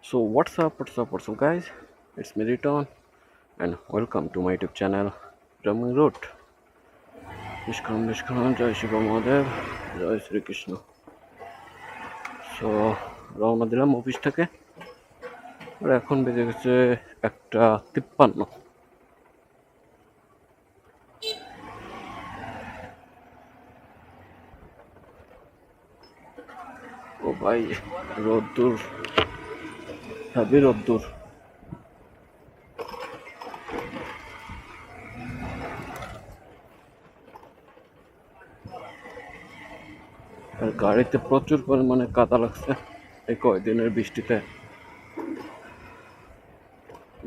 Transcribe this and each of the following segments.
So what's up guys? It's me Return and welcome to my YouTube channel Raming Road. Nishkaram Jai Shiva Mahadev Jai Sri Krishna. So রওনা দিলাম office থেকে আর এখন বেজে গেছে 1:53। ও ভাই রোদ্দুর হেভি রোদ্দুর। আর গাড়িতে প্রচুর পরিমাণে কাদা লাগছে এই কয়দিনের বৃষ্টিতে।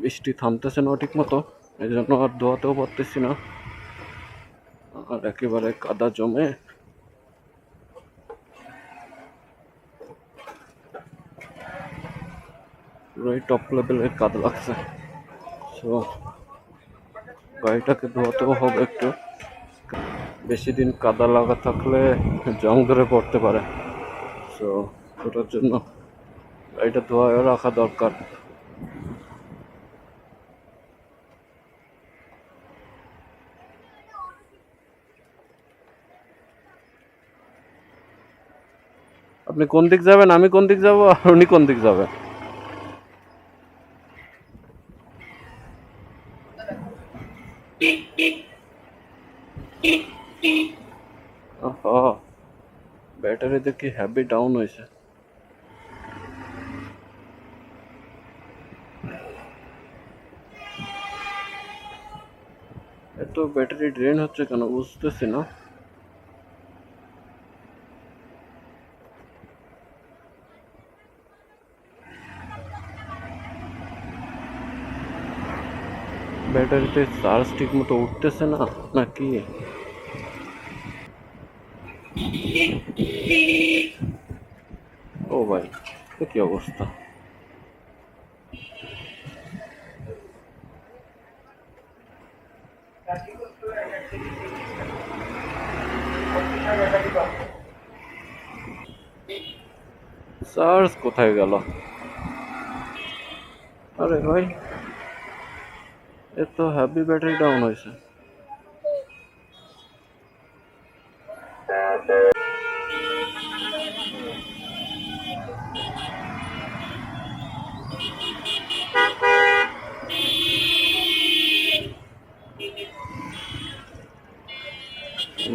বৃষ্টি থামতেছে না ঠিক মতো, এই জন্য আর ধোয়াতেও পারতেছি না, আর একেবারে কাদা জমে পুরোই টপ লেভেলের কাদা লাগছে। সো গাড়িটাকে ধোয়াতেও হবে একটু, বেশি দিন কাদা লাগা থাকলে জং ধরে পড়তে পারে। সো ওটার জন্য গাড়িটা ধোয়া রাখা দরকার। আপনি কোন দিক যাবেন, আমি কোন দিক যাবো, আর উনি কোন দিক যাবেন? ব্যাটারি দেখি হ্যাভি ডাউন হয়েছে। এত ব্যাটারি ড্রেন হচ্ছে কেন বুঝতেছি না। ব্যাটারিতে চার্জ ঠিক মতো উঠতেছে না নাকি? ও ভাই, কি অবস্থা! চার্জ কোথায় গেল? আরে ভাই, এত হেভি ব্যাটারি ডাউন হয়েছে।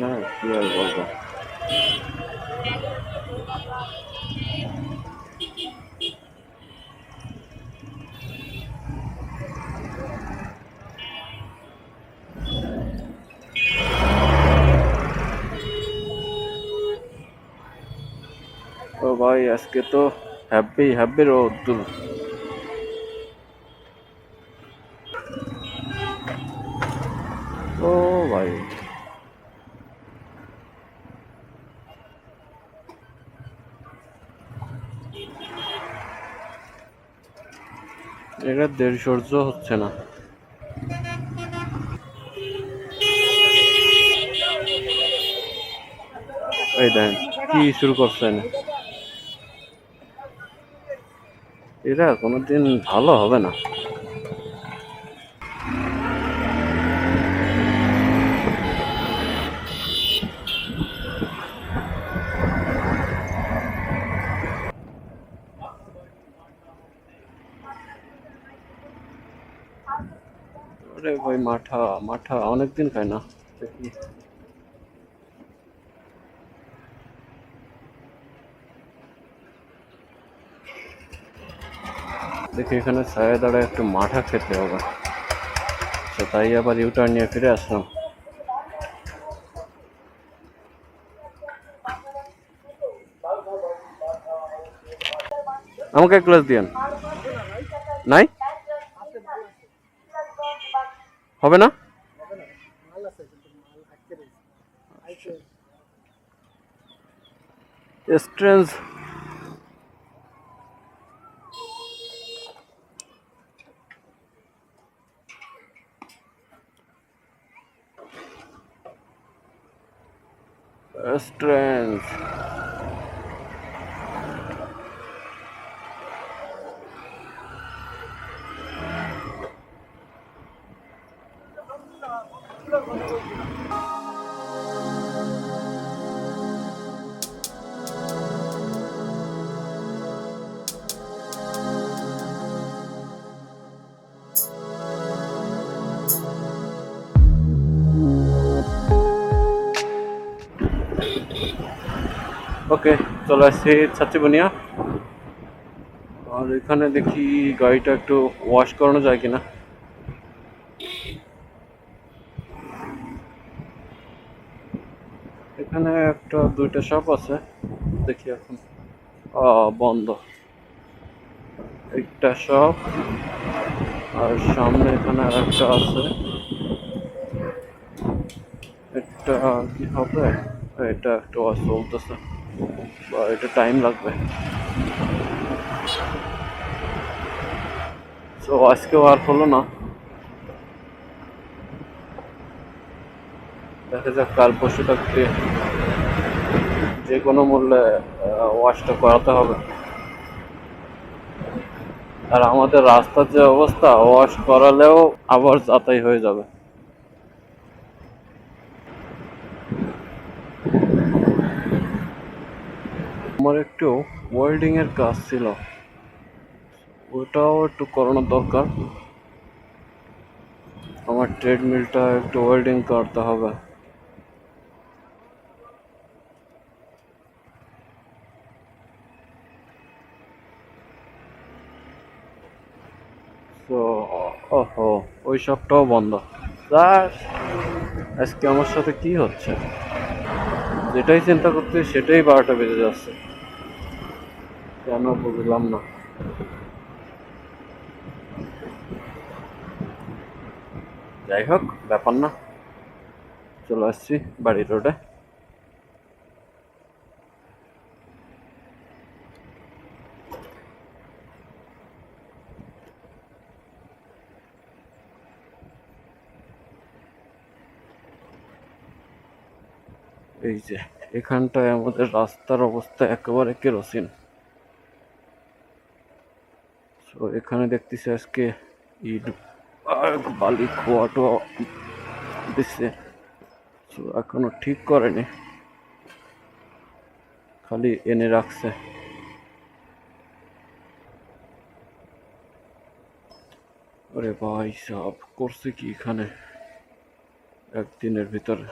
না কি আর বলবো। ও ভাই, আজকে তো হ্যাপি হ্যাপি রোদ্দুর। ও ভাই, এটা দেড় সহ্য হচ্ছে না। এই দেখেন কি শুরু করছেন, এরা কোনোদিন ভালো হবে না। আরে ভাই, মাঠা মাঠা অনেকদিন খায় না। দেখি দেখি এখানে ছায়া দাঁড়ায় একটু মাঠা খেতে হবে। তো তাই আবার ইউটার্ন নিয়ে ফিরে আসলাম। আমাকে এক গ্লাস দিয়েন। নাই হবে না। Strange strange. ওকে, চলে আসছি ছাত্রী বুনিয়া। আর এখানে দেখি গাড়িটা একটু ওয়াশ করানো যায় কিনা। এখানে একটা দুইটা শপ আছে, দেখি এখন বন্ধ। একটা শপ আর সামনে এখানে আর একটা আছে। এটা কি হবে? এটা একটু ওয়াশ চলতেছে, বা এটা টাইম লাগবে। তো আজকেও আর হলো না, দেখা যাক কাল পরশু থাকতে যে কোনো মূল্যে ওয়াশটা করাতে হবে। আর আমাদের রাস্তার যে অবস্থা, ওয়াশ করালেও আবার যাতাই হয়ে যাবে। আমার একটু ওয়েল্ডিং এর কাজ ছিল, ওটাও একটু করানোর দরকার। আমার ট্রেডমিলটা একটু ওয়েল্ডিং করতে হবে। তো ওহো, ওই সবটাও বন্ধ। স্যার, আজকে আমার সাথে কি হচ্ছে? যেটাই চিন্তা করতে সেটাই 12টা বেজে যাচ্ছে, কেন বুঝলাম না। যাই হোক, ব্যাপার না, চলে আসছি বাড়ি রোডে। এই যে এখানটায় আমাদের রাস্তার অবস্থা একেবারে কেরোসিন। তো এখানে দেখতেছি আজকে ইট আর বালি খোয়া টোয়া দিচ্ছে। তো এখনো ঠিক করেনি, খালি এনে রাখছে। আরে ভাই সাব, করছে কি এখানে একদিনের ভিতরে?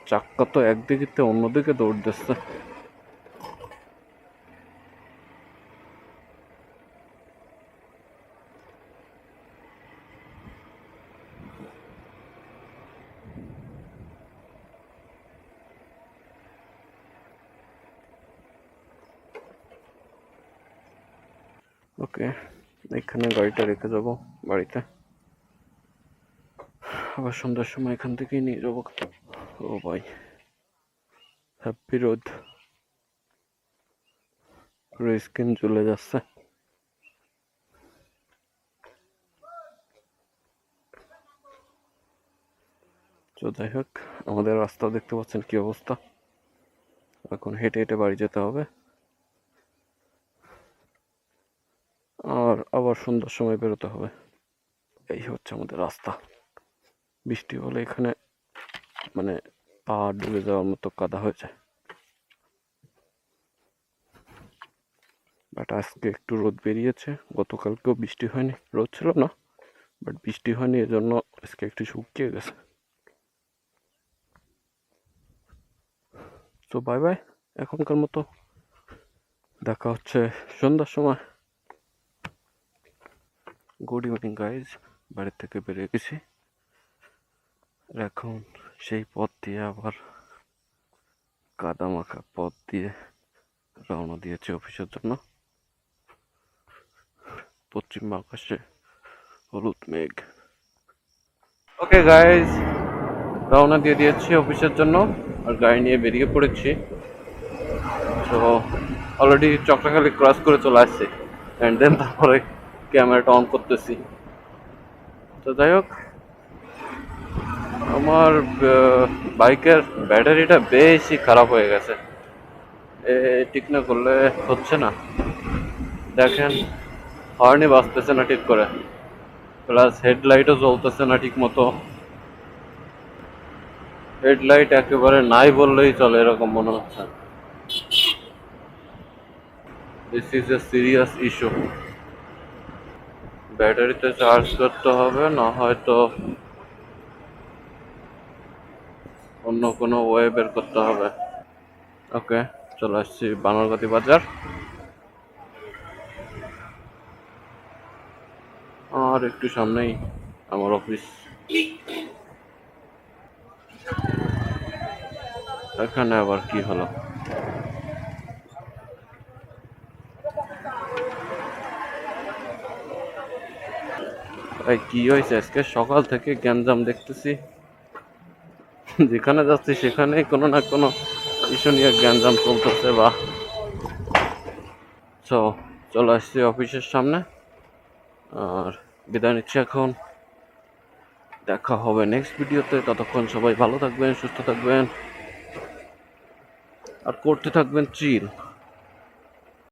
চাক্কা তো একদিকে অন্যদিকে দৌড় দিচ্ছে। ওকে, এখানে গাড়িটা রেখে যাব বাড়িতে, আবার সন্ধ্যার সময় এখান থেকেই নিয়ে যাবো। ও ভাই, হ্যাপি রোদ, পুরো স্কিন জ্বলে যাচ্ছে। তো যাই হোক, আমাদের রাস্তা দেখতে পাচ্ছেন কি অবস্থা। এখন হেঁটে হেঁটে বাড়ি যেতে হবে, আর আবার সন্ধ্যার সময় বেরোতে হবে। এই হচ্ছে আমাদের রাস্তা। বৃষ্টি হলে এখানে মানে পা ডুবে যাওয়ার মতো কাদা হয়ে যায়। বাট আজকে একটু রোদ বেরিয়েছে, গতকালকেও বৃষ্টি হয়নি, রোদ ছিল না বাট বৃষ্টি হয়নি, এজন্য আজকে একটু শুকিয়ে গেছে। তো বাই বাই, এখনকার মতো দেখা হচ্ছে সন্ধ্যার সময়। গুড ইভিনিং গাইজ, বাড়ি থেকে বেরিয়ে গেছি, এখন সেই পথ দিয়ে আবার কাদা মাখা পথ দিয়ে রওনা দিয়েছে অফিসের জন্য। পশ্চিম আকাশে হলুদ মেঘ। ওকে গাইজ, রওনা দিয়ে দিয়েছি অফিসের জন্য, আর গাড়ি নিয়ে বেরিয়ে পড়েছি। তো অলরেডি চক্রাখালি ক্রস করে চলে আসছে, অ্যান্ড দেন তারপরে ক্যামেরাটা অন করতেছি। তো যাই হোক, আমার বাইকের ব্যাটারিটা বেশি খারাপ হয়ে গেছে, ঠিক না করলে হচ্ছে না। দেখেন, হর্নই বাজতেছে না ঠিক করে, প্লাস হেডলাইটও জ্বলতেছে না ঠিক মতো। হেডলাইট একেবারে নাই বললেই চলে, এরকম মনে হচ্ছে। This is a serious issue. ব্যাটারিতে চার্জ করতে হবে, না হয়তো অন্য কোনো ওয়ে বের করতে হবে। ওকে, চলে আসছি বানরগাতি বাজার। আর একটু সামনেই আমার অফিস। এখানে আবার কি হলো? এই কি হয়েছে? আজকে সকাল থেকে গ্যাঞ্জাম দেখতেছি, যেখানে যাচ্ছি সেখানেই কোনো না কোনো ইস্যু নিয়ে গ্যাঞ্জাম চলতেছে। বা সো চলে আসছি অফিসের সামনে, আর বিদায় নিচ্ছি এখন। দেখা হবে নেক্সট ভিডিওতে। ততক্ষণ সবাই ভালো থাকবেন, সুস্থ থাকবেন, আর করতে থাকবেন চিল।